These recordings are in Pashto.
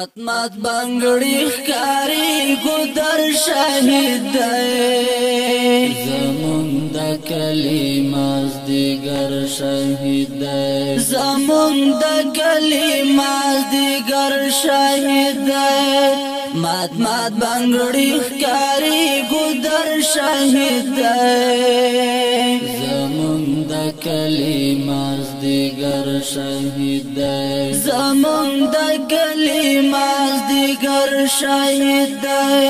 اتمات بنگړی ښکاری ګودر شهید دی زمون د کلماز دیگر شهید دی زمون د کلماز دیگر شهید دی مات بنگړی ښکاری ګودر شهید دی زمون د کلماز دیگر شهید دی زمون د کلماز دیگر شهید دی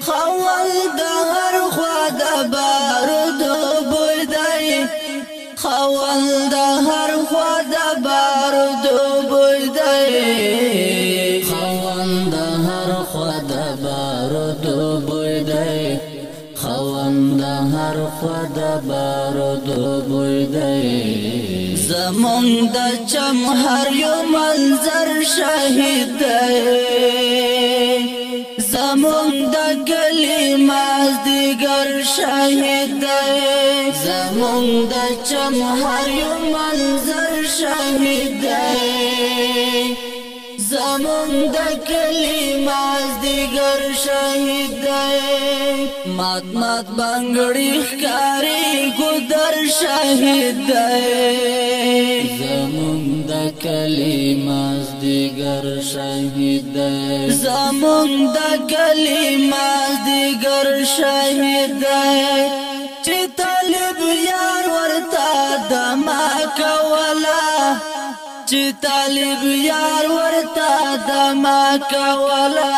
خول د هر خوا د بارود بوی دی خول د هر خوا د بارود بوی دی خول د هر خوا د بارود بوی دی خول د هر خوا د بارود بوی دی زمون د چمهر یو منظر شهید دی زمون د کلماز دیگر شهید دی زمون د چمهر یو منظر شهید دی زمون د کلماز دیگر شهید دی مات بنگړی ښکاری ګودر شهید دی زمون د کلماز دیگر شهید دی زمون د کلماز دیگر شهید دی چې طالب یار ورته دما کولا چې طالب یار ورته دما کولا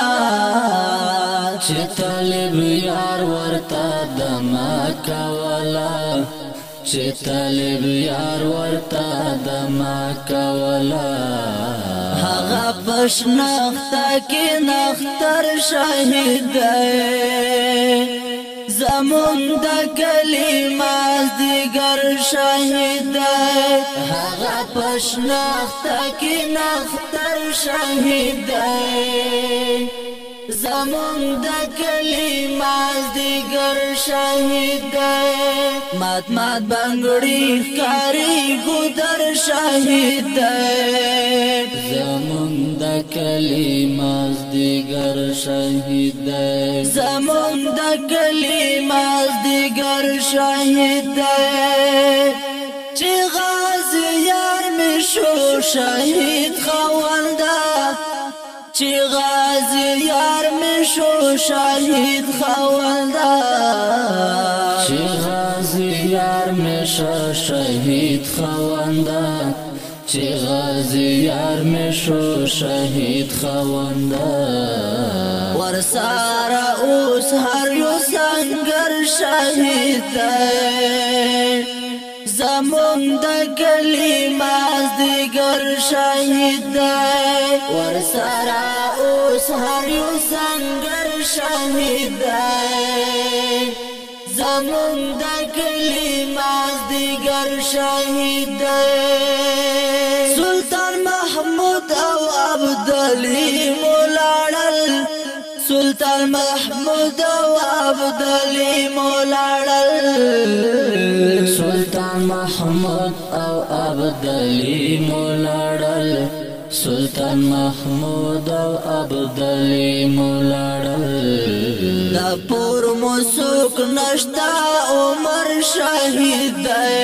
چې طالب یار ورته دما کولا چې طالب یار ورته دما کولا هغه پښنخته کې نختر شهید دی زمون د کلماز دیگر شهید دی هغه پښنخته کې نختر شهید دی زمون د کلماز دیگر شهید دی مات بنگړی ښکاری ګودر شهید دی زمون د کلماز دیگر شهید دی زمون د کلماز دیگر شهید دی چې غازی یار می شو شهید خونده چې غازی یار می شو شهید خونده چې غازی یار می شو شهید خونده چې غازی یار می شو شهید خونده ورساره اوس هر یو سنگر شهید دی زمون د کلماز دیگر شهید دی ورسره اوس هر یو سنگر شهید دی زمون د کلماز دیگر شهید دی سلطان محمود او عبدالعلی مولاړل سلطان محمود او عبدالعلی مولاړل سلطان محمود او عبدالعلی مولاړل سلطان محمود او عبدالعلی مولاړل دا پور موسوک نشتا عمر شهید دی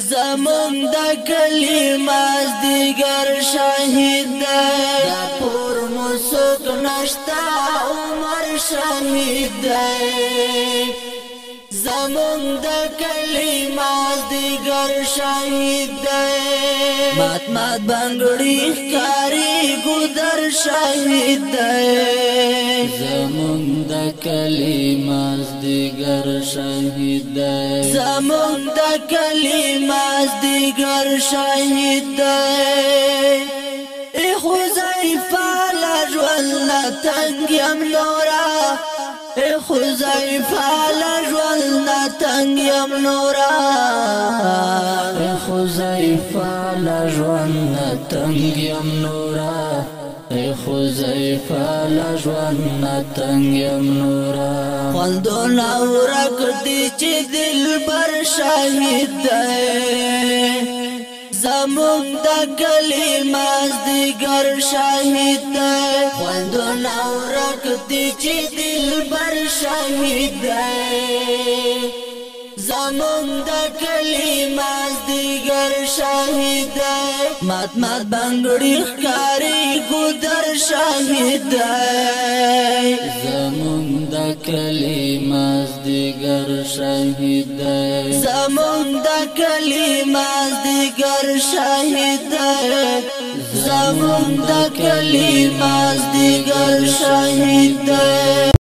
زمون د کلماز دیگر شهید دی دا پور موسوک نشتا عمر شهید دی زمون د کلماز دیگر شهید دی مات بنگړی ښکاری ګودر شهید دی زمون د کلماز دیگر شهید دی زمون د کلماز دیگر شهید دی ای حذیفه لجول تنگ یم نورا ای حذیفه لجول تنگ یم نورا ای حذیفه لجول تنگ یم نورا ای حذیفه لجول تنگ یم نورا خوندونه ورک دی چې دلبر شهید دی زمون د کلماز دیگر شاهد دی خوندونه ورکتی چې دلبر شاهد دی زمون د کلماز دیگر شاهد دی مات بنگړي ښکاری ګودر شاهد دی زمون د کلماز دیگر شاهد دی زمون د کلماز دیگر شاهد دی زمون د کلماز دیگر شاهد دی